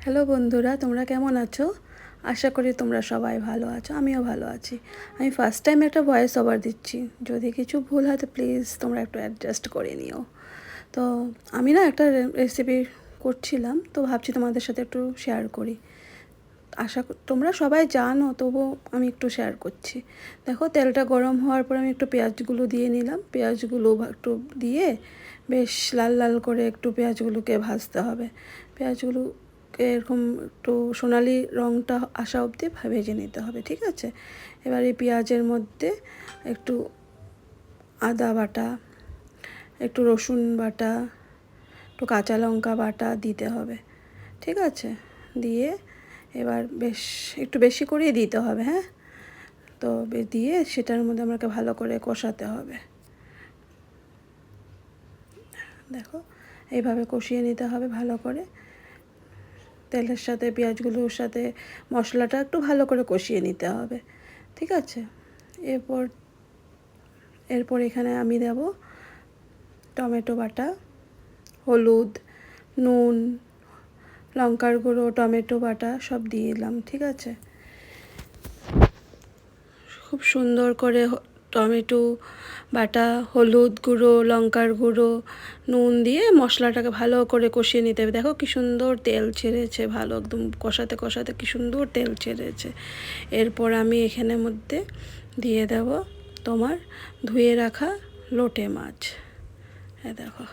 Hello বন্ধুরা, তোমরা কেমন আছো? আশা করি তোমরা সবাই ভালো আছো, আমিও ভালো আছি। আমি ফার্স্ট টাইম একটা ভয়েস ওভার দিচ্ছি, যদি কিছু ভুল হয় তো প্লিজ তোমরা একটু অ্যাডজাস্ট করে নিও। তো আমি না একটা রেসিপি করছিলাম, তো ভাবছি তোমাদের সাথে একটু শেয়ার করি। তোমরা সবাই জানো, তবুও আমি একটু শেয়ার করছি। দেখো, তেলটা গরম হওয়ার পর আমি একটু পেঁয়াজগুলো দিয়ে নিলাম। পেঁয়াজগুলো একটু দিয়ে বেশ লাল লাল করে একটু পেঁয়াজগুলোকে ভাজতে হবে। পেঁয়াজগুলোকে এরকম একটু সোনালি রঙটা আসা অবধি ভেজে নিতে হবে, ঠিক আছে? এবার এই পেঁয়াজের মধ্যে একটু আদা বাটা, একটু রসুন বাটা, একটু কাঁচা লঙ্কা বাটা দিতে হবে, ঠিক আছে? দিয়ে এবার একটু বেশি করেই দিতে হবে, হ্যাঁ? তো দিয়ে সেটার মধ্যে আমাকে ভালো করে কষাতে হবে। দেখো, এইভাবে কষিয়ে নিতে হবে ভালো করে। তেলের সাথে পেঁয়াজগুলোর সাথে মশলাটা একটু ভালো করে কষিয়ে নিতে হবে, ঠিক আছে? এরপর এখানে আমি দেব টমেটো বাটা, হলুদ, নুন, লঙ্কার গুঁড়ো, টমেটো বাটা সব দিয়ে দিলাম, ঠিক আছে? খুব সুন্দর করে টমেটো বাটা, হলুদ গুঁড়ো, লঙ্কার গুঁড়ো, নুন দিয়ে মশলাটাকে ভালো করে কষিয়ে নিতে হবে। দেখো কি সুন্দর তেল ছেড়েছে, ভালো একদম কষাতে কষাতে কি সুন্দর তেল ছেড়েছে। এরপর আমি এখানের মধ্যে দিয়ে দেব তোমার ধুয়ে রাখা লোটে মাছ। দেখো,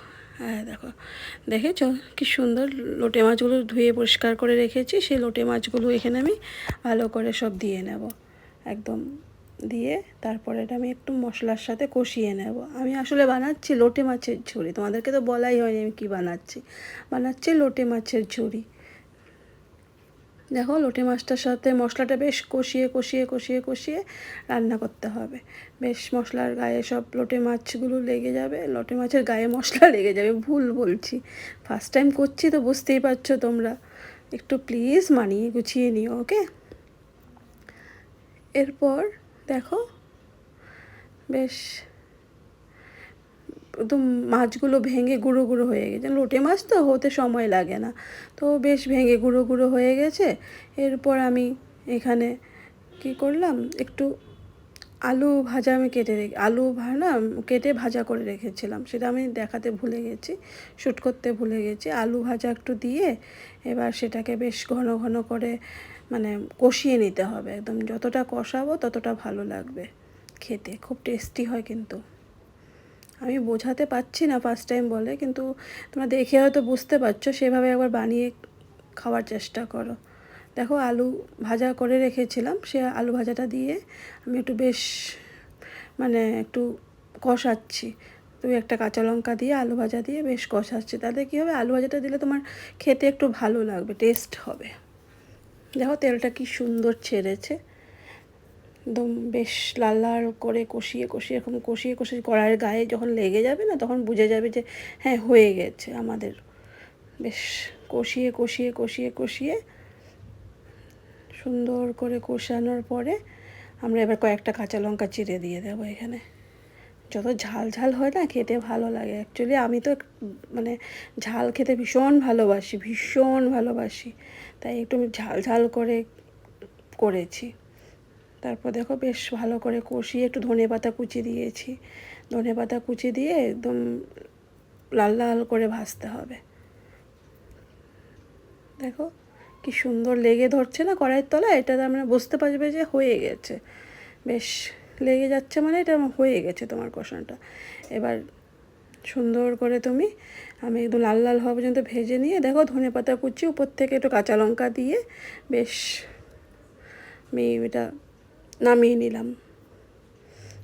দেখেছো কি সুন্দর লোটে মাছগুলো ধুয়ে পরিষ্কার করে রেখেছি। সেই লোটে মাছগুলো এখানে আমি ভালো করে সব দিয়ে নেব, একদম দিয়ে তারপরে এটা আমি একটু মশলার সাথে কষিয়ে নেব। আমি আসলে বানাচ্ছি লোটে মাছের ঝুড়ি, তোমাদেরকে তো বলাই হয়নি আমি কী বানাচ্ছি লোটে মাছের ঝুড়ি। দেখো, লোটে মাছটার সাথে মশলাটা বেশ কষিয়ে কষিয়ে কষিয়ে কষিয়ে রান্না করতে হবে। বেশ মশলার গায়ে সব লোটে মাছগুলো লেগে যাবে, লোটে মাছের গায়ে মশলা লেগে যাবে। ভুল বলছি, ফার্স্ট টাইম করছি তো বুঝতেই পারছো তোমরা। একটু প্লিজ মানিয়ে গুছিয়ে নিও, ওকে? এরপর দেখো, বেশ একদম মাছগুলো ভেঙে গুঁড়ো গুঁড়ো হয়ে গেছে। লোটে মাছ তো হতে সময় লাগে না, তো বেশ ভেঙে গুঁড়ো গুঁড়ো হয়ে গেছে। এরপর আমি এখানে কি করলাম, একটু আলু ভাজা আমি কেটে ভাজা করে রেখেছিলাম, সেটা আমি দেখাতে ভুলে গেছি, শ্যুট করতে ভুলে গেছি। আলু ভাজা একটু দিয়ে এবার সেটাকে বেশ ঘন ঘন করে মানে কষিয়ে নিতে হবে। একদম যতটা কষাবো ততটা ভালো লাগবে খেতে, খুব টেস্টি হয়। কিন্তু আমি বোঝাতে পারছি না ফার্স্ট টাইম বলে, কিন্তু তোমরা দেখে হয়তো বুঝতে পারছো, সেভাবে একবার বানিয়ে খাওয়ার চেষ্টা করো। দেখো, আলু ভাজা করে রেখেছিলাম, সে আলু ভাজাটা দিয়ে আমি একটু বেশ একটু কষাচ্ছি। একটা কাঁচা লঙ্কা দিয়ে আলু ভাজা দিয়ে বেশ কষাচ্ছি। তাতে কী হবে, আলু ভাজাটা দিলে তোমার খেতে একটু ভালো লাগবে, টেস্ট হবে। দেখো, তেলটা কি সুন্দর ছেড়েছে, একদম বেশ লাল লাল করে কষিয়ে কষিয়ে এরকম কষিয়ে কষিয়ে কড়াইয়ের গায়ে যখন লেগে যাবে না, তখন বুঝে যাবে যে হ্যাঁ হয়ে গেছে আমাদের। বেশ কষিয়ে কষিয়ে কষিয়ে কষিয়ে সুন্দর করে কষানোর পরে আমরা এবার কয়েকটা কাঁচা লঙ্কা চিড়ে দিয়ে দেবো এখানে। যত ঝাল ঝাল হয় না, খেতে ভালো লাগে। অ্যাকচুয়ালি আমি তো ঝাল খেতে ভীষণ ভালোবাসি, তাই একটু ঝাল ঝাল করে করেছি। তারপর দেখো, বেশ ভালো করে কষিয়ে একটু ধনেপাতা কুচি দিয়েছি। ধনেপাতা কুচি দিয়ে একদম লাল লাল করে ভাজতে হবে। দেখো কি সুন্দর লেগে ধরছে না কড়াইয়ের তলায়, এটা আমরা বুঝতে পারবে যে হয়ে গেছে। বেশ লেগে যাচ্ছে মানে এটা হয়ে গেছে তোমার কষানোটা। এবার সুন্দর করে আমি একদম লাল লাল হওয়া পর্যন্ত ভেজে নিয়ে, দেখো ধনেপাতা কুচি উপর থেকে একটু কাঁচা লঙ্কা দিয়ে বেশ আমি এটা নামিয়ে নিলাম।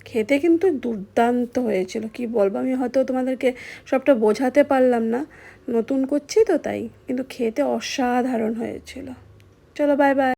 খেতে কিন্তু দুর্দান্ত হয়েছিল, কি বলবো, আমি হয়তো তোমাদেরকে সবটা বোঝাতে পারলাম না, নতুন করছি তো তাই, কিন্তু খেতে অসাধারণ হয়েছিল। চলো, বাই বাই।